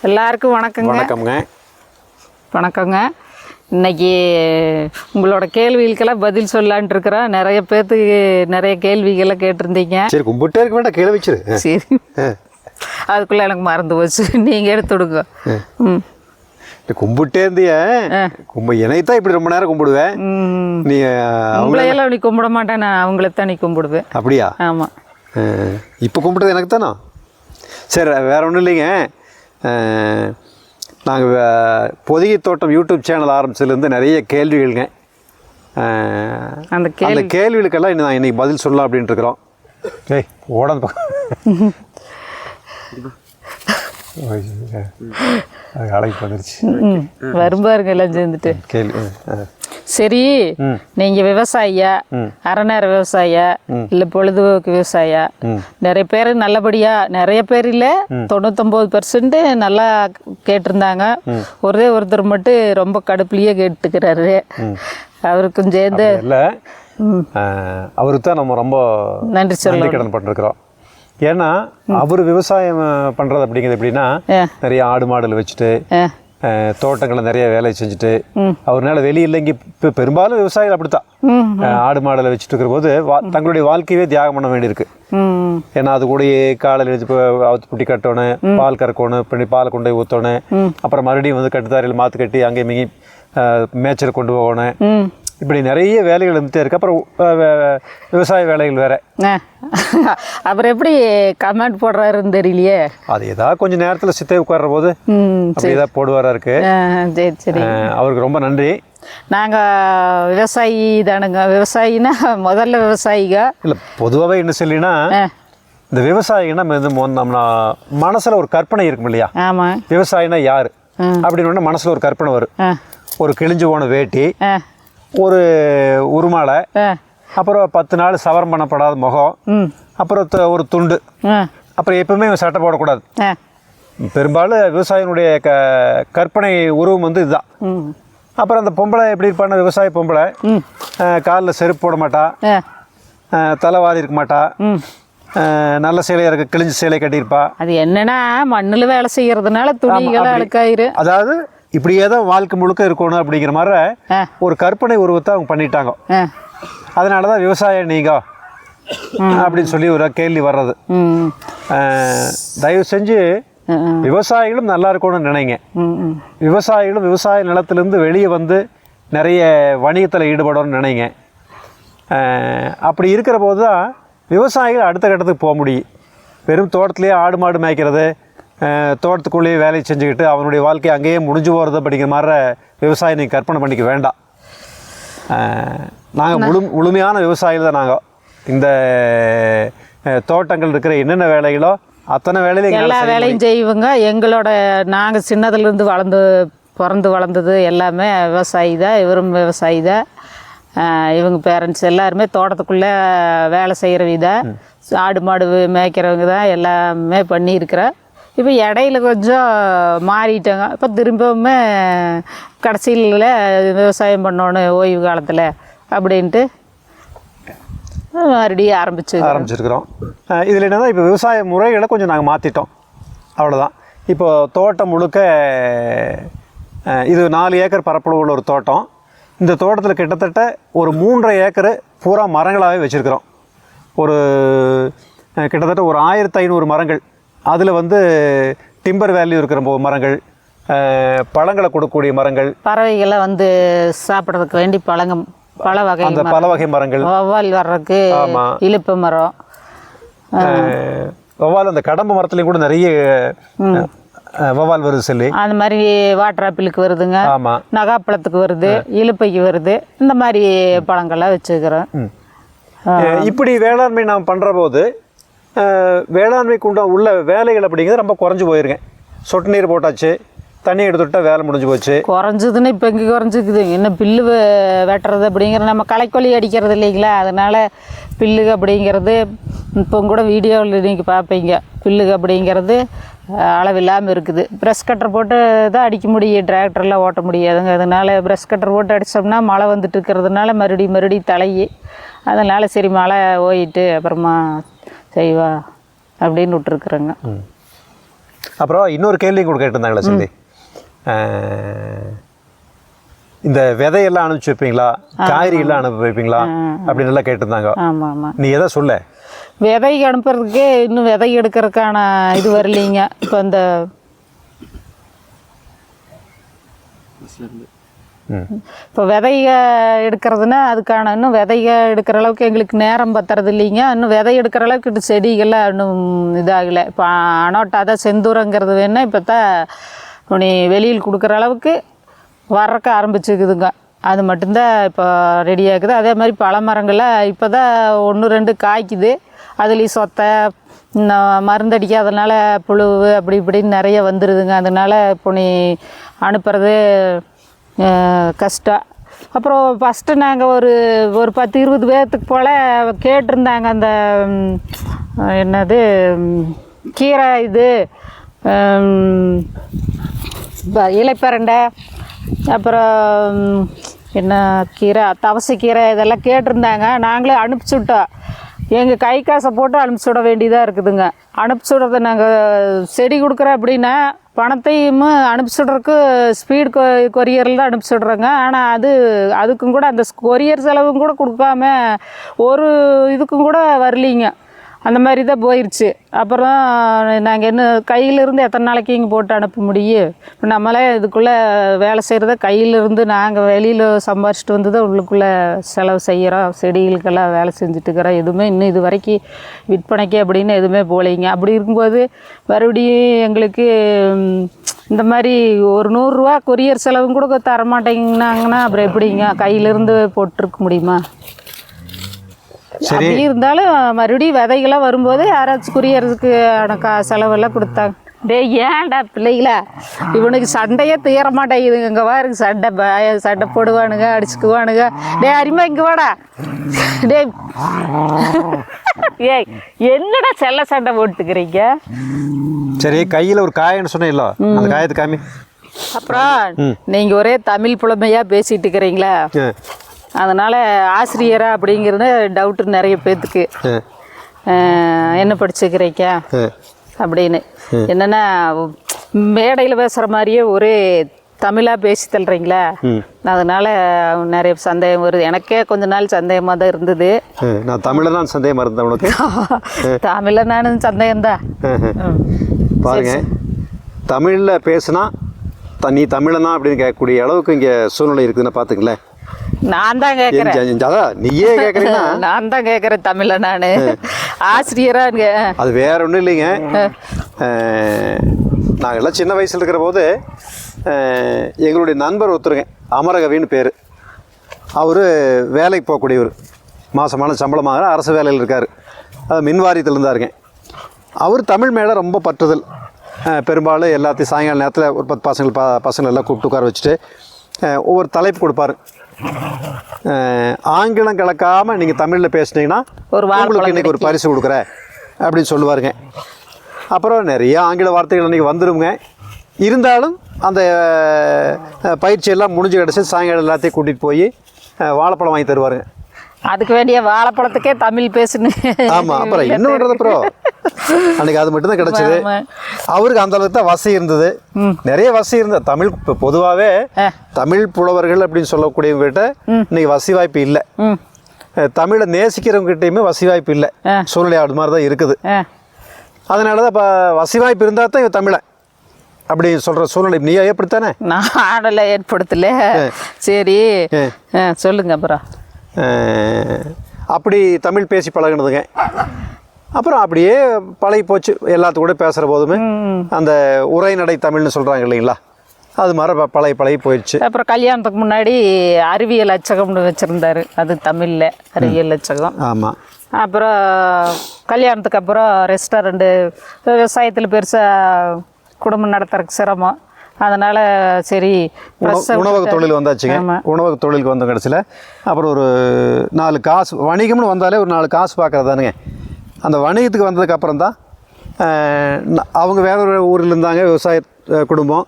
எல்லாருக்கும் வணக்கங்க. வணக்கம்ங்க. வணக்கங்க. இன்னைக்கு உங்களோட கேள்விகளுக்கெல்லாம் பதில் சொல்லலான்ட்டு இருக்கிறோம். நிறைய பேர்த்துக்கு நிறைய கேள்விகளை கேட்டிருந்தீங்க. சரி, கும்பிட்டே இருக்க வேண்டாம், கீழே வச்சிரு. சரி, அதுக்குள்ளே எனக்கு மறந்து போச்சு. நீங்கள் எடுத்து விடுங்க. கும்பிட்டே இருந்திய என்னைத்தான் இப்படி ரொம்ப நேரம் கும்பிடுவேன். நீ அவங்களையெல்லாம் நீ கும்பிட மாட்டேன், நான் அவங்களைத்தான் நீ கும்பிடுவேன். அப்படியா? ஆமாம். இப்போ கும்பிட்டது எனக்கு தானே. சரி, வேற ஒன்றும் இல்லைங்க. நாங்கள் பொதிகை தோட்டம் யூடியூப் சேனல் ஆரம்பிச்சதுலேருந்து நிறைய கேள்விகளுங்க. அந்த கேள்விகளுக்கெல்லாம் நான் இன்னைக்கு பதில் சொல்லலாம் அப்படின்ட்டு இருக்கிறோம். ஏய், ஓடாத பக்கம் அழைப்பு வந்துருச்சு. வரும்பாருங்க எல்லாம் சேர்ந்துட்டு. கேள்வி சரி, நீங்க விவசாயியா, அரைநேர விவசாயியா, இல்ல பொழுதுபோக்கு விவசாயியா? நிறைய பேர் நல்லபடியா, நிறைய பேர் இல்ல 99% நல்லா கேட்டிருந்தாங்க. ஒருத்தர் மட்டும் ரொம்ப கடுப்புலயே கேட்டுக்கிறாரு. அவருக்கும் சேர்ந்து இல்ல, அவருக்கு தான் நம்ம ரொம்ப நன்றி கடன் பண்ணிருக்கிறோம். ஏன்னா அவர் விவசாயம் பண்றது அப்படிங்கிறது எப்படின்னா, நிறைய ஆடு மாடுல வச்சுட்டு தோட்டங்களை நிறைய வேலை செஞ்சுட்டு அவர்னால வெளியில்லைங்க. இப்போ பெரும்பாலும் விவசாயிகள் அப்படித்தான் ஆடு மாடலை வச்சுட்டு இருக்கிற போது தங்களுடைய வாழ்க்கையவே தியாகம் பண்ண வேண்டியிருக்கு. ஏன்னா அது கூடயே காலையில் அவுத்து புட்டி கட்டணும், பால் கறக்கணும், பண்ணி பாலை கொண்டு போய் ஊற்றணும், அப்புறம் மறுபடியும் வந்து கட்டுத்தாரையில் மாற்று கட்டி அங்கேயும் மிகி மேய்ச்சல் கொண்டு போகணும். இப்படி நிறைய வேலைகள் இருந்துட்டே இருக்கு. அப்புறம் விவசாய வேலைகள் வேற. அப்புறம் எப்படி கமெண்ட் போடுறாருன்னு தெரியலையே. அது ஏதாவது கொஞ்சம் நேரத்தில் சித்தை உட்கார்ற போது அப்படிதான் போடுவாரா இருக்கு. சரி சரி, அவருக்கு ரொம்ப நன்றி. நாங்கள் விவசாயி தானுங்க. விவசாயினா முதல்ல விவசாயிங்க இல்லை, பொதுவாகவே என்ன சொல்லினா இந்த விவசாயினா நம்ம மனசில் ஒரு கற்பனை இருக்கும் இல்லையா? ஆமாம். விவசாயினா யார் அப்படின்னு மனசில் ஒரு கற்பனை வரும். ஒரு கிழிஞ்சு போன வேட்டி, ஒரு உருமாலை, அப்புறம் 10 நாள் சவரம் பண்ணப்படாத முகம், அப்புறம் ஒரு துண்டு, அப்புறம் எப்பவுமே சட்டை போடக்கூடாது. பெரும்பாலும் விவசாயினுடைய கற்பனை உருவம் வந்து இதுதான். அப்புறம் அந்த பொம்பளை எப்படி இருப்பான, விவசாய பொம்பளை காலில் செருப்பு போட மாட்டா, தலைவாதி இருக்க மாட்டா, நல்ல சேலையா இருக்க கிழிஞ்ச சேலை கட்டியிருப்பா. அது என்னன்னா மண்ணில் வேலை செய்யறதுனால துணிகளை அழுக்காயிரு. அதாவது இப்படியே தான் வாழ்க்கை முழுக்க இருக்கணும் அப்படிங்கிற மாதிரி ஒரு கற்பனை உருவத்தை அவங்க பண்ணிட்டாங்க. அதனாலதான் விவசாயம் நீங்க அப்படின்னு சொல்லி ஒரு கேள்வி வர்றது. தயவு செஞ்சு விவசாயிகளும் நல்லா இருக்கணும்னு நினைங்க. விவசாயிகளும் விவசாய நிலத்திலிருந்து வெளியே வந்து நிறைய வணிகத்தில் ஈடுபடணும்னு நினைங்க. அப்படி இருக்கிற போது தான் விவசாயிகள் அடுத்த கட்டத்துக்கு போக முடியும். வெறும் தோட்டத்திலேயே ஆடு மாடு மேய்க்கிறது, தோட்டத்துக்குள்ளேயே வேலையை செஞ்சுக்கிட்டு அவனுடைய வாழ்க்கை அங்கேயே முடிஞ்சு போகிறது அப்படிங்கிற மாதிரி விவசாயம் நீங்கள் கற்பனை பண்ணிக்க வேண்டாம். நாங்கள் முழுமையான விவசாயிகள் தான். நாங்கள் இந்த தோட்டங்கள் இருக்கிற என்னென்ன வேலைகளோ அத்தனை வேலையிலும் எல்லா வேலையும் செய்வோங்க. எங்களோட நாங்கள் சின்னதுலேருந்து பிறந்து வளர்ந்தது எல்லாமே விவசாயி தான். இவரும் விவசாயி தான். இவங்க பேரண்ட்ஸ் எல்லாருமே தோட்டத்துக்குள்ளே வேலை செய்கிற விதம், ஆடு மாடு மேய்க்கிறவங்க தான் எல்லாமே பண்ணியிருக்கிறேன். இப்போ இடையில கொஞ்சம் மாறிட்டாங்க. இப்போ திரும்பவுமே கடைசியில் விவசாயம் பண்ணணும் ஓய்வு காலத்தில் அப்படின்ட்டு மறுபடியும் ஆரம்பிச்சிருக்கிறோம். இதில் என்னதான் இப்போ விவசாய முறைகளை கொஞ்சம் நாங்கள் மாற்றிட்டோம், அவ்வளோதான். இப்போ தோட்டம் முழுக்க இது 4 ஏக்கர் பரப்பளவு உள்ள ஒரு தோட்டம். இந்த தோட்டத்தில் கிட்டத்தட்ட ஒரு 3.5 ஏக்கரு பூரா மரங்களாகவே வச்சுருக்கிறோம். ஒரு கிட்டத்தட்ட ஒரு 1500 மரங்கள். அதில் வந்து டிம்பர் வேல்யூ இருக்கிற மரங்கள், பழங்களை கொடுக்கக்கூடிய மரங்கள், பறவைகளை வந்து சாப்பிட்றதுக்கு வேண்டி பல வகை மரங்கள், வௌவால் வர்றதுக்கு இலுப்ப மரம், வௌவால் அந்த கடம்பு மரத்துலேயும் கூட நிறைய வௌவால் வருது சொல்லி, அந்த மாதிரி வாட்டர் ஆப்பிளுக்கு வருதுங்க, நகாப்பழத்துக்கு வருது, இலுப்பைக்கு வருது. இந்த மாதிரி பழங்கள்லாம் வச்சுக்கிறோம். இப்படி வேளாண்மை நாம் பண்ணுற போது வேளாண்மைக்கு உள்ள வேலைகள் அப்படிங்கிறது ரொம்ப குறைஞ்சி போயிருங்க. சொட்டு நீர் போட்டாச்சு, தண்ணி எடுத்துட்டா வேலை முடிஞ்சு போச்சு. குறைஞ்சதுன்னு இப்போ இங்கே குறைஞ்சிக்குது. இன்னும் பில்லு வெட்டுறது அப்படிங்கிற நம்ம களைக்கொல்லி அடிக்கிறது இல்லைங்களா, அதனால் பில்லுக்கு அப்படிங்கிறது இப்போ கூட வீடியோவில் நீங்கள் பார்ப்பீங்க. பில்லுக்கு அப்படிங்கிறது அளவில்லாமல் இருக்குது. ப்ரெஷ் கட்டர் போட்டு தான் அடிக்க முடியும், டிராக்டரில் ஓட்ட முடியாதுங்க. அதனால் ப்ரெஷ் கட்டர் போட்டு அடித்தோம்னா மழை வந்துட்டு இருக்கிறதுனால மறுபடியும் தலையி. அதனால் சரி மழை ஓயிட்டு அப்புறமா செய்வா அப்படின்னு விட்டுருக்குறேங்க. அப்புறம் இன்னொரு கேள்வியும் கூட கேட்டிருந்தாங்களே சொல்லி, இந்த விதையெல்லாம் அனுப்பிச்சு வைப்பீங்களா, காய்கறிகள்லாம் அனுப்பி வைப்பீங்களா அப்படின்னு எல்லாம் கேட்டிருந்தாங்க. ஆமாம் ஆமாம். நீ எதை சொல்ல? விதை அனுப்புறதுக்கே இன்னும் விதை எடுக்கிறதுக்கான இது வரலைங்க. இப்போ இந்த இப்போ விதைக எடுக்கிறதுனா அதுக்கான இன்னும் விதைக எடுக்கிற அளவுக்கு எங்களுக்கு நேரம் பத்துறது இல்லைங்க. இன்னும் விதை எடுக்கிற அளவுக்கு இது செடிகள்லாம் இன்னும் இதாகலை. இப்போ அனோட்டா தான் செந்தூரங்கிறது வேணால் இப்போ தான் நீ வெளியில் கொடுக்குற அளவுக்கு வர்றக்க ஆரம்பிச்சுக்குதுங்க. அது மட்டும்தான் இப்போ ரெடி ஆகுது. அதே மாதிரி பழ மரங்கள்லாம் இப்போ தான் 1-2 காய்க்குது. அதுலேயும் சொத்தை மருந்தடிக்காதனால புழு அப்படி இப்படின்னு நிறைய வந்துடுதுங்க. அதனால் இப்போ நீ அனுப்புறது கஷ்டம். அப்புறம் ஃபஸ்ட்டு நாங்கள் ஒரு 10-20 பேர்த்துக்கு போல் கேட்டிருந்தாங்க. அந்த என்னது கீரை இது இலைப்பரண்டை, அப்புறம் என்ன கீரை தவசைக்கீரை இதெல்லாம் கேட்டிருந்தாங்க. நாங்களே அனுப்பிச்சி விட்டோம். எங்கள் கை காசை போட்டு அனுப்பிச்சி விட வேண்டியதாக இருக்குதுங்க. அனுப்பிச்சி விட்றத நாங்கள் செடி கொடுக்குறோம் அப்படின்னா பணத்தையும் அனுப்பிச்சி விட்றதுக்கு ஸ்பீட் கொரியரில் தான் அனுப்பிச்சி விட்றோங்க. ஆனால் அதுக்கும் கூட அந்த கொரியர் செலவும் கூட கொடுக்காம ஒரு இதுக்கும் கூட வரலிங்க. அந்த மாதிரி தான் போயிடுச்சு. அப்புறம் நாங்கள் என்ன கையிலிருந்து எத்தனை நாளைக்கு இங்கே போட்டு அனுப்ப முடியும்? இப்போ நம்மளே இதுக்குள்ளே வேலை செய்கிறத கையிலிருந்து நாங்கள் வெளியில் சம்பாரிச்சிட்டு வந்து தான் உள்ளுக்குள்ளே செலவு செய்கிறோம். செடிகளுக்கெல்லாம் வேலை செஞ்சுட்டுக்கிறோம். எதுவுமே இன்னும் இது வரைக்கும் விற்பனைக்கு அப்படின்னு எதுவுமே போகலைங்க. அப்படி இருக்கும்போது மறுபடியும் எங்களுக்கு இந்த மாதிரி ஒரு 100 ரூபா கொரியர் செலவும் கூட தரமாட்டேங்கன்னாங்கன்னா அப்புறம் எப்படிங்க கையிலிருந்து போட்டிருக்க முடியுமா? அப்படி இருந்தாலும் மறுபடியும் விதைகளாக வரும்போது யாராச்சும் குரியறதுக்கு செலவெல்லாம் கொடுத்தாங்க. ஏன்டா பிள்ளைகளா இவனுக்கு சண்டையே தீர மாட்டேங்குதுங்க. இங்கே வாருக்கு சண்டை போடுவானுங்க, அடிச்சுக்குவானுங்க. அரிமா இங்கே வாடா. ஏய் என்னடா செல்ல சண்டை போட்டுக்கிறீங்க? சரி, கையில் ஒரு காயன்னு சொன்னீங்களோ, அந்த காயத்தை காமி. அப்புறம் நீங்கள் ஒரே தமிழ் புலமையாக பேசிட்டு இருக்கிறீங்களா, அதனால் ஆசிரியரா அப்படிங்கிறது டவுட்டு நிறைய பேர்த்துக்கு. என்ன படிச்சுக்கிறீங்க அப்படின்னு. என்னென்னா மேடையில் பேசுகிற மாதிரியே ஒரே தமிழாக பேசி தள்ளுறீங்களா, அதனால் நிறைய சந்தேகம் வருது. எனக்கே கொஞ்ச நாள் சந்தேகமாக தான் இருந்தது. நான் தமிழில் தான் சந்தேகமாக இருந்தேன் உனக்கு? தமிழில் நானும் சந்தேகம்தான். பாருங்க, தமிழில் பேசுனா நீ தமிழனா அப்படின்னு கேட்கக்கூடிய அளவுக்கு இங்கே சூழ்நிலை இருக்குதுன்னு பார்த்துங்களேன். நான் தான் கேட்குறேன். நீயே கேட்குறீங்கன்னா நான் தான் கேட்குறேன் தமிழில். நான் ஆசிரியராக அது வேற ஒன்றும் இல்லைங்க. நாங்கள் எல்லாம் சின்ன வயசில் இருக்கிற போது எங்களுடைய நண்பர் ஒருத்தருங்க, அமரகவின்னு பேர். அவர் வேலைக்கு போகக்கூடியவர், மாதமான சம்பளமாக அரசு வேலையில் இருக்கார். அது மின்வாரியத்தில் இருந்தாருங்க. அவர் தமிழ் மேலே ரொம்ப பற்றுதல். பெரும்பாலும் எல்லாத்தையும் சாயங்கால நேரத்தில் ஒரு 10 பசங்களை எல்லாம் கூப்பிட்டு உட்கார வச்சுட்டு ஒவ்வொரு தலைப்பு கொடுப்பார். ஆங்கிலம் கலக்காமல் நீங்கள் தமிழில் பேசுனீங்கன்னா உங்களுக்கு இன்றைக்கி ஒரு பரிசு கொடுக்குறேன் அப்படின்னு சொல்லுவாருங்க. அப்புறம் நிறைய ஆங்கில வார்த்தைகள் இன்றைக்கி வந்துடுங்க. இருந்தாலும் அந்த பயிற்சியெல்லாம் முடிஞ்சு கிடச்சி சாயங்காலம் எல்லாத்தையும் கூட்டிகிட்டு போய் வாழைப்பழம் வாங்கி தருவாருங்க. அதுக்கு வேண்டிய வாழைப்பழத்துக்கே தமிழ் பேசுனேன். ஆமாம், அப்புறம் என்ன பண்ணுறது? அப்புறம் அன்றைக்கி அது மட்டும்தான் கிடச்சிது. அவருக்கு அந்த அளவுக்கு தான் வசதி இருந்தது, நிறைய வசதி இருந்தது. தமிழ் இப்போ பொதுவாகவே தமிழ் புலவர்கள் அப்படின்னு சொல்லக்கூடியவங்ககிட்ட இன்னைக்கு வசதி வாய்ப்பு இல்லை. தமிழை நேசிக்கிறவங்ககிட்டையுமே வசதி வாய்ப்பு இல்லை. சூழ்நிலை அது மாதிரி தான் இருக்குது. அதனால தான் இப்போ வசதி வாய்ப்பு இருந்தால் தான் இவன் தமிழை அப்படி சொல்கிற சூழ்நிலை நீ ஏற்படுத்தானே? நான் ஆடலை ஏற்படுத்தல. சரி சொல்லுங்க. அப்புறம் அப்படி தமிழ் பேசி பழகினதுங்க. அப்புறம் அப்படியே பழகி போச்சு. எல்லாத்து கூட பேசுகிற போதுமே அந்த உரைநடை தமிழ்னு சொல்கிறாங்க இல்லைங்களா, அது மாதிரி பழகி போயிடுச்சு. அப்புறம் கல்யாணத்துக்கு முன்னாடி அறிவியல் அச்சகம்னு வச்சுருந்தாரு, அது தமிழில் அறிவியல் அச்சகம். ஆமாம். அப்புறம் கல்யாணத்துக்கு அப்புறம் ரெஸ்டாரண்ட்டு, விவசாயத்தில் பெருசாக குடும்பம் நடத்துறதுக்கு சிரமம். அதனால் சரி உணவக தொழில் வந்தாச்சுங்க. உணவக தொழிலுக்கு வந்த கடைசியில் அப்புறம் ஒரு 4 காசு வணிகம்னு வந்தாலே ஒரு 4 காசு பார்க்குறது தானுங்க. அந்த வணிகத்துக்கு வந்ததுக்கப்புறம் தான் அவங்க வேற ஒரு ஊரில் இருந்தாங்க, விவசாய குடும்பம்.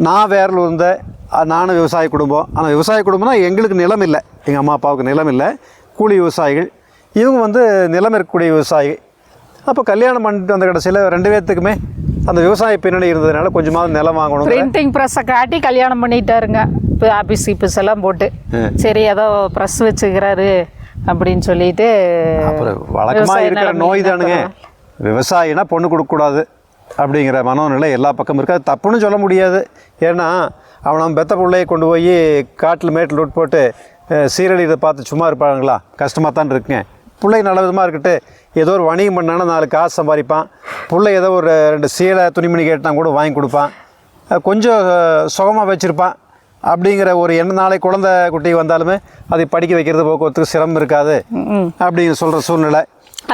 நான் வேற இருந்தேன், நானும் விவசாய குடும்பம். ஆனால் விவசாய குடும்பம்னா எங்களுக்கு நிலம் இல்லை, எங்கள் அம்மா அப்பாவுக்கு நிலம் இல்லை, கூலி விவசாயிகள். இவங்க நிலம் இருக்கக்கூடிய விவசாயி. அப்போ கல்யாணம் பண்ணிட்டு வந்த கடைசியில் 2 பேர்த்துக்குமே அந்த விவசாய பின்னணி இருந்ததுனால கொஞ்சமாவது நிலம் வாங்கணும். பிரிண்டிங் ப்ரெஸ்ஸை காட்டி கல்யாணம் பண்ணிட்டாருங்க. இப்போ ஆஃபீஸ் கீப்பீஸ் எல்லாம் போட்டு சரி ஏதோ ப்ரெஸ் வச்சுக்கிறாரு அப்படின்னு சொல்லிட்டு. அப்புறம் வழக்கமாக இருக்கிற நோய் தானுங்க, விவசாயினா பொண்ணு கொடுக்கக்கூடாது அப்படிங்கிற மனோநிலை எல்லா பக்கமும் இருக்குது. அது தப்புன்னு சொல்ல முடியாது. ஏன்னா அவன் பெத்த பிள்ளையை கொண்டு போய் காட்டில் மேட்டில் விட்டு போட்டு சீரழிதை பார்த்து சும்மா இருப்பாங்களா? கஷ்டமாக தான் இருக்குங்க. பிள்ளை நல்ல விதமாக இருக்கட்டு, ஏதோ ஒரு வணிகம் பண்ணானா 4 காசு சம்பாதிப்பான். பிள்ளை ஏதோ ஒரு 2 சீலை துணிமணி கேட்டால் கூட வாங்கி கொடுப்பான், கொஞ்சம் சுகமாக வச்சுருப்பான். அப்படிங்கிற ஒரு நாளை குழந்தை குட்டி வந்தாலுமே அதை படிக்க வைக்கிறது போக்குவரத்துக்கு சிரமம் இருக்காது அப்படின்னு சொல்கிற சூழ்நிலை.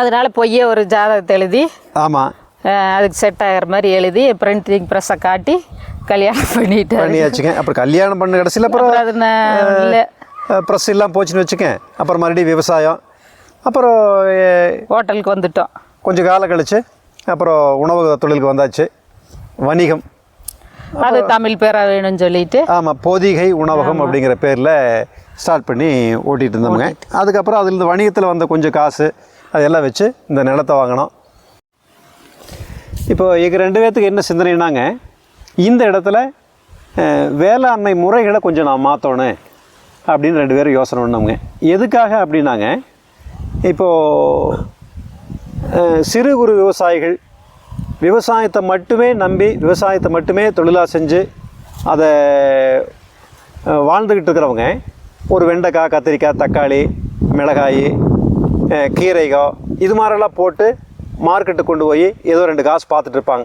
அதனால பொய்யே ஒரு ஜாதகத்தை எழுதி, ஆமாம், அதுக்கு செட் ஆகிற மாதிரி எழுதி பிரிண்டிங் ப்ரெஸ்ஸை காட்டி கல்யாணம் பண்ணியாச்சுங்க. அப்புறம் கல்யாணம் பண்ண கடைசியில் அப்புறம் அது இல்லை, ப்ரெஸ் எல்லாம் போச்சுன்னு வச்சுக்கேன். அப்புறம் மறுபடியும் விவசாயம், அப்புறம் ஹோட்டலுக்கு வந்துட்டோம். கொஞ்சம் காலம் கழிச்சு அப்புறம் உணவக தொழிலுக்கு வந்தாச்சு, வணிகம். அது தமிழ் பேராக வேணும்னு சொல்லிட்டு ஆமாம், பொதிகை உணவகம் அப்படிங்கிற பேரில் ஸ்டார்ட் பண்ணி ஓட்டிகிட்டு இருந்தோமுங்க. அதுக்கப்புறம் அதில் வணிகத்தில் வந்த கொஞ்சம் காசு அதெல்லாம் வச்சு இந்த நிலத்தை வாங்கினோம். இப்போ எங்கள் 2 பேர்த்துக்கு என்ன சிந்தனைனாங்க, இந்த இடத்துல வேளாண்மை முறைகளை கொஞ்சம் நான் மாற்றணும் அப்படின்னு 2 பேரும் யோசனை பண்ணோங்க. எதுக்காக அப்படின்னாங்க, இப்போது சிறு குறு விவசாயிகள் விவசாயத்தை மட்டுமே நம்பி, விவசாயத்தை மட்டுமே தொழிலாக செஞ்சு அதை வாழ்ந்துக்கிட்டு இருக்கிறவங்க ஒரு வெண்டைக்காய், கத்திரிக்காய், தக்காளி, மிளகாய், கீரைகோ இது மாதிரிலாம் போட்டு மார்க்கெட்டுக்கு கொண்டு போய் ஏதோ 2 காசு பார்த்துட்டு இருப்பாங்க.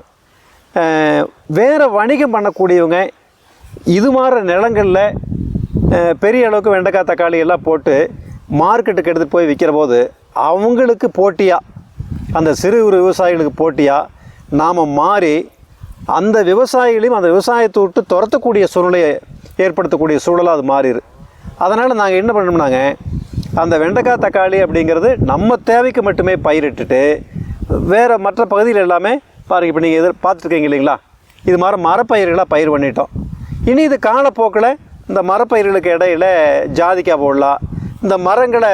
வேறு வணிகம் பண்ணக்கூடியவங்க இது மாதிரி நிலங்களில் பெரிய அளவுக்கு வெண்டைக்காய், தக்காளி எல்லாம் போட்டு மார்க்கெட்டுக்கு எடுத்துகிட்டு போய் விற்கிற போது அவங்களுக்கு போட்டியாக, அந்த சிறு ஒரு விவசாயிகளுக்கு போட்டியாக நாம் மாறி அந்த விவசாயிகளையும் அந்த விவசாயத்தை விட்டு துரத்தக்கூடிய சூழ்நிலையை ஏற்படுத்தக்கூடிய சூழலாக அது மாறிடு. அதனால் நாங்கள் என்ன பண்ணோம்னாங்க, அந்த வெண்டைக்காய், தக்காளி அப்படிங்கிறது நம்ம தேவைக்கு மட்டுமே பயிரிட்டுட்டு வேறு மற்ற பகுதியில் எல்லாமே பாருங்கள், இப்போ நீங்கள் பார்த்துருக்கீங்க இல்லைங்களா, இது மாதிரி மரப்பயிர்களாக பயிர் பண்ணிட்டோம். இனி இது காலப்போக்கில் இந்த மரப்பயிர்களுக்கு இடையில் ஜாதிக்காய் போடலாம், இந்த மரங்களை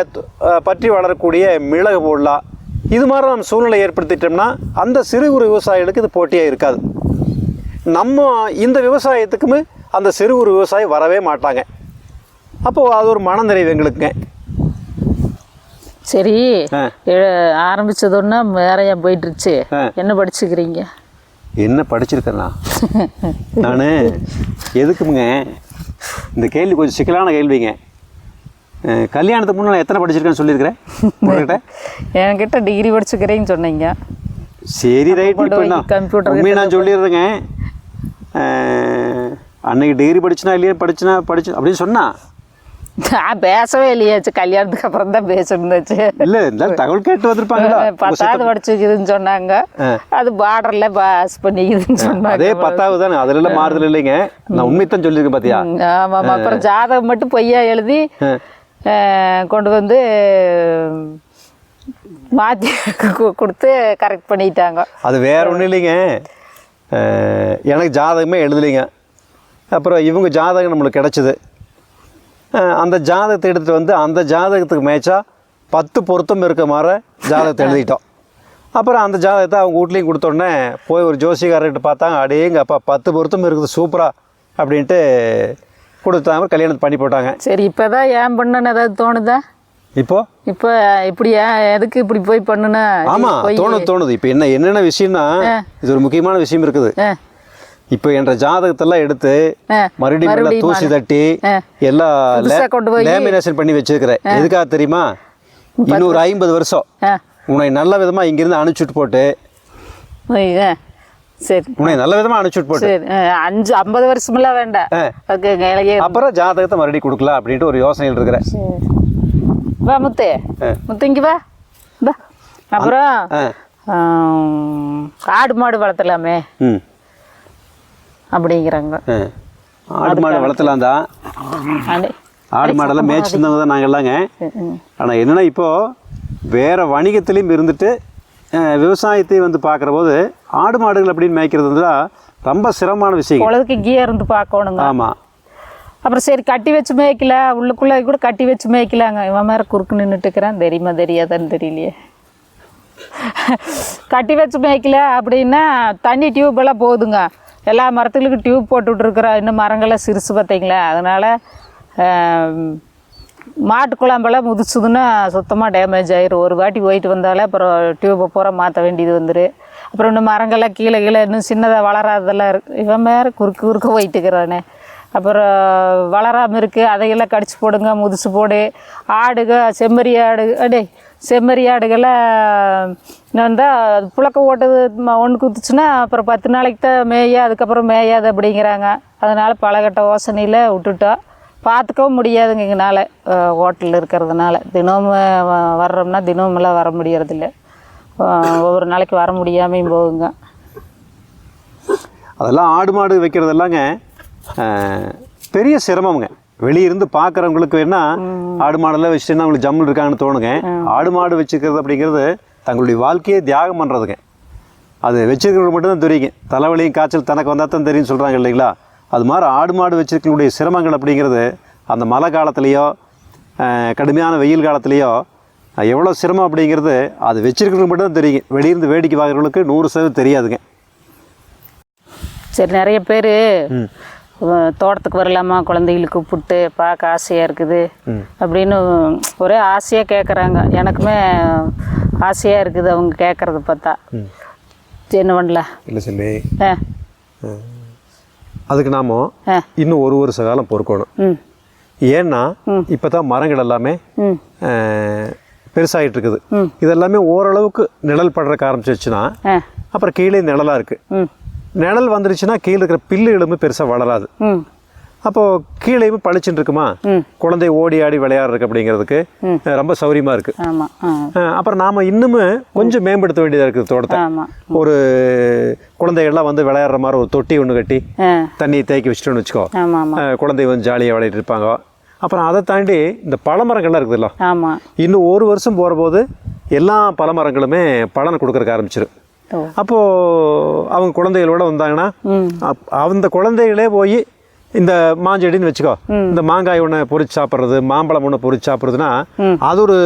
பற்றி வளரக்கூடிய மிளகு போடலாம். இது மாதிரி நம்ம சூழ்நிலை ஏற்படுத்திட்டோம்னா அந்த சிறு குறு விவசாயிகளுக்கு இது போட்டியாக இருக்காது. நம்ம இந்த விவசாயத்துக்குமே அந்த சிறு குறு விவசாயி வரவே மாட்டாங்க. அப்போது அது ஒரு மனநிறைவு எங்களுக்குங்க. சரி, ஆரம்பிச்சதுன்னா வேறையா போயிட்டுருச்சு. என்ன படிச்சுக்கிறீங்க? என்ன படிச்சிருக்கேன்னா நான் எதுக்குங்க இந்த கேள்வி கொஞ்சம் சிக்கலான கேள்விங்க. கல்யாணத்துக்கு முன்னே நான் எத்தனை படிச்சிருக்கேன்னு சொல்லியிருக்கிறேன் உங்கள்கிட்ட? என்கிட்ட டிகிரி படிச்சுக்கிறேன்னு சொன்னீங்க. சரி, ரைட். இப்போ கம்ப்யூட்டர் உண்மையை நான் சொல்லிடுறேங்க. அன்னைக்கு டிகிரி படிச்சுனா இல்லையா, படிச்சு அப்படின்னு சொன்னா நான் பேசவே இல்லையாச்சு. கல்யாணத்துக்கு அப்புறம் தான் பேசணுச்சு. இல்லை, இருந்தாலும் தகவல் கேட்டு வந்திருப்பாங்களா? 10வது படிச்சுக்குதுன்னு சொன்னாங்க, அது பார்டரில் பாஸ் பண்ணிக்குதுன்னு சொன்னாங்க. அதே 10வது தானே, அதுல மாறுதல் இல்லைங்க. நான் உண்மைத்தான் சொல்லியிருக்கேன் பார்த்தியா? ஆமாம். அப்புறம் ஜாதகம் மட்டும் பொய்யா எழுதி கொண்டு வந்து மாற்றி கொடுத்து கரெக்ட் பண்ணிட்டாங்க. அது வேற ஒன்றும் இல்லைங்க, எனக்கு ஜாதகமே எழுதலைங்க. அப்புறம் இவங்க ஜாதகம் நம்மளுக்கு கிடச்சிது. அந்த ஜாதகத்தை எடுத்துகிட்டு வந்து அந்த ஜாதகத்துக்கு மேட்சா 10 பொருத்தம் இருக்க மாதிரி ஜாதகத்தை எழுதிட்டோம். அப்புறம் அந்த ஜாதகத்தை அவங்க வீட்லேயும் கொடுத்தோடனே போய் ஒரு ஜோசிகாரர்கிட்ட பார்த்தாங்க. அடேங்க அப்பா 10 பொருத்தம் இருக்குது, சூப்பரா அப்படின்ட்டு கொடுத்தாங்க. கல்யாணத்தை பண்ணி போட்டாங்க. சரி, இப்போ தான் ஏன் பண்ணுன்னு ஏதாவது தோணுதா? இப்போ இப்படியா, எதுக்கு இப்படி போய் பண்ணுனா? ஆமாம், தோணுது. இப்போ என்னென்ன விஷயம்னா, இது ஒரு முக்கியமான விஷயம் இருக்குது. இப்போ என்ற ஜாதகத்தெல்லாம் எடுத்து மறுபடியும் தூசி தட்டி எல்லாம் லேமினேஷன் பண்ணி வச்சிருக்கிறேன். எதுக்காக தெரியுமா? இன்னும் ஒரு 50 வருஷம் உன்னை நல்ல விதமா இங்கிருந்து அனுப்பிச்சுட்டு போட்டு, சரி உன்னை நல்ல விதமா அனுப்பிச்சுட்டு போட்டு 50 வருஷமெல்லாம் வேண்டாம், அப்புறம் ஜாதகத்தை மறுபடியும் கொடுக்கலாம் அப்படின்ட்டு ஒரு யோசனையில் இருக்கிறேன். வா முத்து, முத்துங்க வா. அப்புறம் ஆடு மாடு வளர்த்தலாமே அப்படிங்கிறாங்க. ஆடு மாடு வளர்த்தலாம் தான், ஆடு மாடெல்லாம் மேய்ச்சிருந்தவங்க தான் நாங்கள் எல்லாங்க. ஆனால் என்னென்னா இப்போது வேறு வணிகத்துலேயும் இருந்துட்டு விவசாயத்தையும் வந்து பார்க்குற போது ஆடு மாடுகள் அப்படின்னு மேய்க்கிறது தான் ரொம்ப சிரமமான விஷயம். குளத்துக்கு இங்கேயே இருந்து பார்க்கணுங்க. ஆமாம். அப்புறம் சரி கட்டி வச்சு மேய்க்கல, உள்ளுக்குள்ளே கூட கட்டி வச்சு மேய்க்கலாங்க. இவன் மேலே குறுக்கு நின்றுட்டுக்கிறான், தெரியுமா தெரியாதான்னு தெரியலையே. கட்டி வச்சு மேய்க்கல அப்படின்னா தண்ணி டியூப்பெல்லாம் போகுதுங்க. எல்லா மரத்துகளுக்கும் டியூப் போட்டு விட்ருக்குறோம். இன்னும் மரங்கள்லாம் சிறுசு பார்த்தீங்களா. அதனால் மாட்டு குழம்பெல்லாம் முதிச்சுதுன்னா சுத்தமாக டேமேஜ் ஆயிரும். ஒரு வாட்டி போயிட்டு வந்தாலே அப்புறம் டியூப்பை பூரா மாற்ற வேண்டியது வந்துடும். அப்புறம் இன்னும் மரங்கள்லாம் கீழே இன்னும் சின்னதாக வளராதெல்லாம் இருக்குது. இவன் வேறு குறுக்க போயிட்டுக்கிறானே. அப்புறம் வளராமல் இருக்குது, அதையெல்லாம் கடிச்சு போடுங்க, முதிச்சு போடு. ஆடுக செம்மறி ஆடுகள்லாம் வந்தால் புழக்க ஓட்டுது ஒன்று குத்துச்சுன்னா அப்புறம் 10 நாளைக்கு தான் அதுக்கப்புறம் மேயாது அப்படிங்கிறாங்க. அதனால் பலகட்ட யோசனையில் விட்டுட்டோம். பார்த்துக்கவும் முடியாதுங்க எங்களால் ஹோட்டலில் இருக்கிறதுனால. தினமும் வர்றோம்னா தினமெல்லாம் வர முடியறதில்ல. ஒவ்வொரு நாளைக்கு வர முடியாமையும் போகுங்க. அதெல்லாம் ஆடு மாடு வைக்கிறதெல்லாங்க பெரிய சிரமங்க. வெளியிருந்து பார்க்குறவங்களுக்கு வேணா ஆடு மாடெல்லாம் வச்சுட்டுன்னா அவங்களுக்கு ஜம்முன்னு இருக்காங்கன்னு தோணுங்க. ஆடு மாடு வச்சுக்கிறது அப்படிங்கிறது தங்களுடைய வாழ்க்கையை தியாகம் பண்ணுறதுங்க. அது வச்சுருக்கிறவங்க மட்டும் தான் தெரியுங்க. தலைவலியும் காய்ச்சல் தனக்கு வந்தால் தான் தெரியும்னு சொல்கிறாங்க இல்லைங்களா. அது மாதிரி ஆடு மாடு வச்சுருக்கக்கூடிய சிரமங்கள் அப்படிங்கிறது அந்த மழை காலத்துலேயோ கடுமையான வெயில் காலத்துலேயோ எவ்வளோ சிரமம் அப்படிங்கிறது அது வச்சுருக்கிறவங்க மட்டும் தான் தெரியுங்க. வெளியிருந்து வேடிக்கை பார்க்குறவங்களுக்கு 100% தெரியாதுங்க. சரி, நிறைய பேர் தோட்டத்துக்கு வரலாமா குழந்தைகளுக்கு கூப்பிட்டு பார்க்க ஆசையாக இருக்குது அப்படின்னு ஒரே ஆசையாக கேட்குறாங்க. எனக்குமே ஆசையாக இருக்குது அவங்க கேட்குறத பார்த்தா. என்ன பண்ணலாம் இல்லை சொல்லி அதுக்கு நாம இன்னும் ஒரு வருஷ காலம் பொறுக்கணும். ஏன்னா இப்போ தான் மரங்கள் எல்லாமே பெருசாகிட்டு இருக்குது. இதெல்லாமே ஓரளவுக்கு நிழல் படுறக்க ஆரம்பிச்சிருச்சுன்னா அப்புறம் கீழே நிழலாக இருக்குது. நிழல் வந்துருச்சுன்னா கீழே இருக்கிற பில்லு எலும்பு பெருசாக வளராது. அப்போது கீழேயுமே பளிச்சுன்னு இருக்குமா, குழந்தை ஓடி ஆடி விளையாடுறதுக்கு அப்படிங்கிறதுக்கு ரொம்ப சௌரியமாக இருக்குது. அப்புறம் நாம் இன்னுமே கொஞ்சம் மேம்படுத்த வேண்டியதாக இருக்குது தோட்டத்தை. ஒரு குழந்தைகள்லாம் வந்து விளையாடுற மாதிரி ஒரு தொட்டி ஒன்று கட்டி தண்ணியை தேக்கி வச்சுட்டோன்னு வச்சுக்கோ, குழந்தை வந்து ஜாலியாக விளையாடிட்டு இருப்பாங்க. அப்புறம் அதை தாண்டி இந்த பழமரங்கள்லாம் இருக்குதுல்ல, இன்னும் ஒரு வருஷம் போகிற போது எல்லா பழமரங்களுமே பலனை கொடுக்கறக்கு ஆரம்பிச்சிடும். அப்போது அவங்க குழந்தைகளோட வந்தாங்கன்னா அந்த குழந்தைகளே போய் இந்த மாஞ்செடின்னு வச்சுக்கோ, இந்த மாங்காய் ஒன்று பொறிச்சு சாப்பிட்றது, மாம்பழம் ஒன்று பொறிச்சு சாப்பிட்றதுன்னா அது ஒரு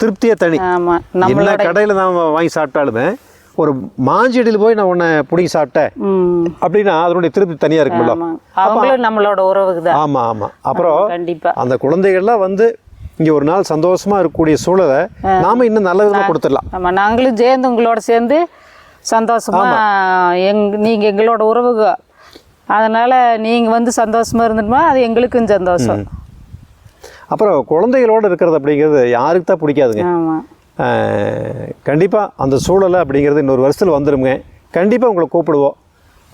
திருப்தியே தனி. எல்லா கடையில் நான் வாங்கி சாப்பிட்டாலுமே ஒரு மாஞ்செடியில் போய் நான் உன்னை பிடிங்கி சாப்பிட்டேன் அப்படின்னா அதனுடைய திருப்தி தனியாக இருக்குல்ல. நம்மளோட உறவுக்கு. ஆமாம் ஆமாம். அப்புறம் அந்த குழந்தைகள்லாம் வந்து இங்கே ஒரு நாள் சந்தோஷமாக இருக்கக்கூடிய சூழலை நாம் இன்னும் நல்ல விதமாக கொடுத்துடலாம். ஆமாம், நாங்களும் சேர்ந்து உங்களோட சேர்ந்து சந்தோஷமாக நீங்கள் எங்களோட உறவுக, அதனால் நீங்கள் வந்து சந்தோஷமாக இருந்துட்டுமா அது எங்களுக்கும் சந்தோஷம். அப்புறம் குழந்தைகளோடு இருக்கிறது அப்படிங்கிறது யாருக்கு தான் பிடிக்காதுங்க. கண்டிப்பாக அந்த சூழலை அப்படிங்கிறது இன்னொரு வருஷத்தில் வந்துடுங்க. கண்டிப்பாக உங்களை கூப்பிடுவோம்.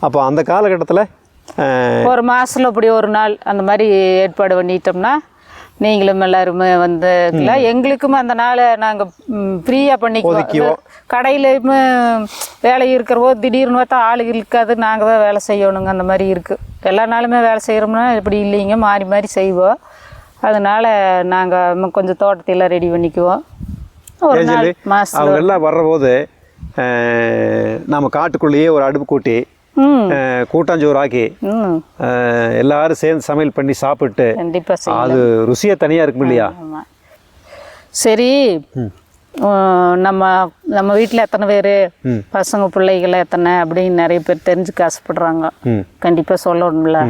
அப்போ அந்த காலகட்டத்தில் ஒரு மாதத்தில் அப்படி ஒரு நாள் அந்த மாதிரி ஏற்பாடு பண்ணிட்டோம்னா நீங்களும் எல்லாருமே வந்து எங்களுக்குமே அந்த நாளை நாங்கள் ஃப்ரீயாக பண்ணிக்குவோம். கடையிலையுமே வேலை இருக்கிறவோ திடீர்னு பார்த்தா ஆளு இருக்காது, நாங்கள் தான் வேலை செய்யணுங்க. அந்த மாதிரி இருக்குது. எல்லா நாளுமே வேலை செய்கிறோம்னா இப்படி இல்லைங்க, மாறி மாறி செய்வோம். அதனால் நாங்கள் கொஞ்சம் தோட்டத்தையெல்லாம் ரெடி பண்ணிக்குவோம். ஒரு நாள் மாதம் அவங்கெல்லாம் வர்றபோது நம்ம காட்டுக்குள்ளேயே ஒரு அடுப்பு கூட்டி கூட்டாஞ்சோறு ஆக்கி எல்லாரும் சேர்ந்து சமையல் பண்ணி சாப்பிட்டு அது ருசியா தனியா இருக்கும் இல்லையா. சரி, நம்ம நம்ம வீட்டில் எத்தனை பேர் பசங்க பிள்ளைகள் எத்தனை அப்படின்னு நிறைய பேர் தெரிஞ்சுக்க ஆசைப்படுறாங்க. கண்டிப்பாக சொல்லணும்ல,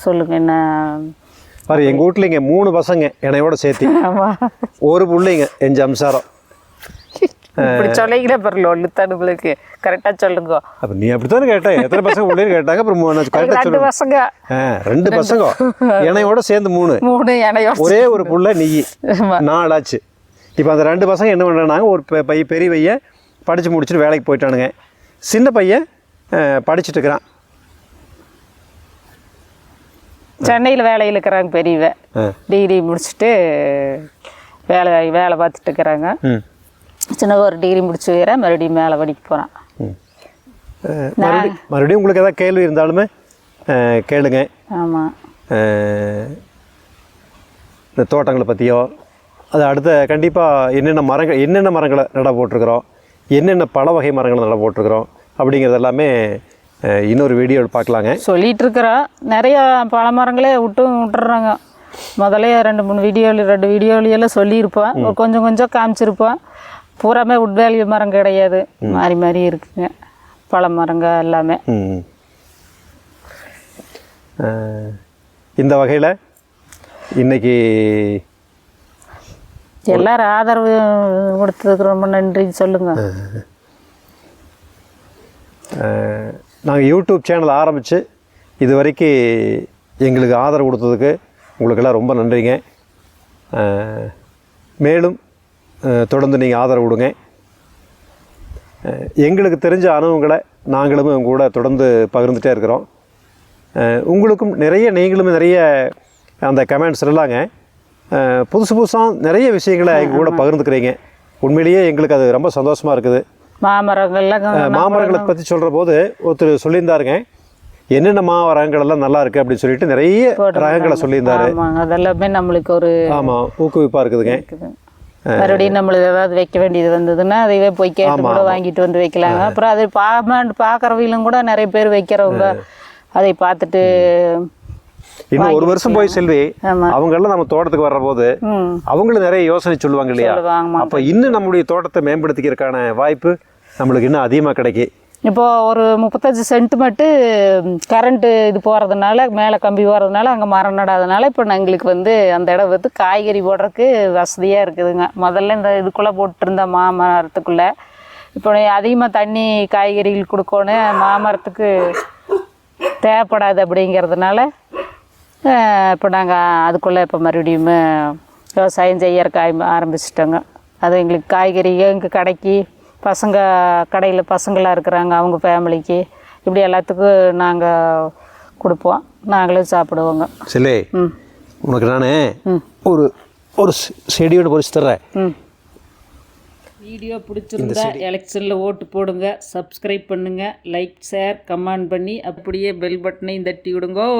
சொல்லுங்க. என்ன பாரு, எங்கள் வீட்டில் இங்கே 3 பசங்க என்னையோட சேர்த்து, ஒரு பிள்ளைங்க 5 அம்சாரம். இப்படி சொல்லிக்கிற பரவாயில்ல, ஒன்று தடுப்புக்கு கரெக்டாக சொல்லுங்க. அப்போ நீ அப்படித்தானே கேட்டேன், எத்தனை பசங்க பிள்ளைன்னு கேட்டாங்க. அப்புறம் 2 பசங்க 2 பசங்க என்னையோட சேர்ந்து 3 என்னையோட ஒரே ஒரு புள்ள நீ 4 ஆச்சு. இப்போ அந்த 2 பசங்க என்ன பண்ணுறாங்க, ஒரு பெரிய பையன் படித்து முடிச்சுட்டு வேலைக்கு போயிட்டானுங்க. சின்ன பையன் படிச்சுட்டு இருக்கிறான், சென்னையில் வேலையில் இருக்கிறாங்க. பெரியவ டிகிரி முடிச்சுட்டு வேலை பார்த்துட்டு இருக்கிறாங்க. சின்ன ஒரு டிகிரி முடிச்சு வேற மறுபடியும் மேலே படிக்க போகிறான். மறுபடியும் உங்களுக்கு ஏதாவது கேள்வி இருந்தாலுமே கேளுங்க. ஆமாம், இந்த தோட்டங்களை பற்றியோ, அது அடுத்த கண்டிப்பாக என்னென்ன மரங்களை நட போட்டிருக்கிறோம், என்னென்ன பல வகை மரங்களை நட போட்டிருக்கிறோம் அப்படிங்கிறது எல்லாமே இன்னொரு வீடியோவில் பார்க்கலாங்க. சொல்லிகிட்டு இருக்கிறோம். நிறையா பல மரங்களே விட்டுடுறாங்க. முதல்ல 2 வீடியோலையெல்லாம் சொல்லியிருப்போம், கொஞ்சம் காமிச்சிருப்போம். பூராமே உட்வேலி மரம் கிடையாது, மாறி மாறி இருக்குங்க, பழ மரங்க எல்லாமே. இந்த வகையில் இன்னைக்கு எல்லாரும் ஆதரவு கொடுத்ததுக்கு ரொம்ப நன்றி சொல்லுங்க. நாங்கள் யூடியூப் சேனல் ஆரம்பித்து இது வரைக்கும் எங்களுக்கு ஆதரவு கொடுத்ததுக்கு உங்களுக்கெல்லாம் ரொம்ப நன்றிங்க. மேலும் தொடர்ந்து நீங்கள் ஆதரவு கொடுங்க. எங்களுக்கு தெரிஞ்ச அனுபவங்களை நாங்களும் உங்க கூட தொடர்ந்து பகிர்ந்துகிட்டே இருக்கிறோம். உங்களுக்கும் நீங்களும் நிறைய அந்த கமெண்ட்ஸ் எல்லாங்க புதுசு புதுசாக நிறைய விஷயங்களை எங்கள் கூட பகிர்ந்துக்கிறீங்க. உண்மையிலேயே எங்களுக்கு அது ரொம்ப சந்தோஷமாக இருக்குது. மாமரங்களை பற்றி சொல்கிற போது ஒருத்தர் சொல்லியிருந்தாருங்க, என்னென்ன மாமரங்கள் எல்லாம் நல்லா இருக்குது அப்படின்னு சொல்லிட்டு நிறைய ரகங்களை சொல்லியிருந்தாரு. அதெல்லாமே நம்மளுக்கு ஒரு ஆமாம் ஊக்குவிப்பாக இருக்குதுங்க. மறுபடியும் நம்மளுக்கு ஏதாவது வைக்க வேண்டியது வந்ததுன்னா அதைவே போய் கேட்டு கூட வாங்கிட்டு வந்து வைக்கலாங்க. அப்புறம் அது பார்க்குறவங்களும் கூட நிறைய பேர் வைக்கிறவங்க அதை பார்த்துட்டு இன்னும் ஒரு வருஷம் போய் செல்வி அவங்கெல்லாம் நம்ம தோட்டத்துக்கு வர்ற போது அவங்களும் நிறைய யோசனை சொல்லுவாங்க இல்லையா? அப்போ இன்னும் நம்முடைய தோட்டத்தை மேம்படுத்திக்கிறதுக்கான வாய்ப்பு நம்மளுக்கு இன்னும் அதிகமாக கிடைக்கும். இப்போ ஒரு 35 சென்டிமீட்டு கரண்ட்டு இது போகிறதுனால, மேலே கம்பி போகிறதுனால அங்கே மரம் நடாதனால இப்போ எங்களுக்கு வந்து அந்த இடம் வந்து காய்கறி போடுறதுக்கு வசதியாக இருக்குதுங்க. முதல்ல இந்த இதுக்குள்ளே போட்டுருந்த மாமரத்துக்குள்ளே இப்போ அதிகமாக தண்ணி காய்கறிகள் கொடுக்கணும், மாமரத்துக்கு தேவைப்படாது அப்படிங்கிறதுனால இப்போ நாங்கள் அதுக்குள்ளே இப்போ மறுபடியும் விவசாயம் செய்யறக்கு ஆரம்பிச்சிட்டோங்க. அது எங்களுக்கு காய்கறி எங்கள் கடைக்கு கடையில் பசங்களாக இருக்கிறாங்க, அவங்க ஃபேமிலிக்கு இப்படி எல்லாத்துக்கும் நாங்கள் கொடுப்போம், நாங்களும் சாப்பிடுவோங்க. சரி, உனக்கு நான் ஒரு ஒரு செடியோடு பொறிச்சு தர்றேன். வீடியோ பிடிச்சிருந்தா எலெக்ஷனில் ஓட்டு போடுங்க, சப்ஸ்கிரைப் பண்ணுங்கள், லைக் ஷேர் கமெண்ட் பண்ணி அப்படியே பெல் பட்டனையும் தட்டி விடுங்கோ.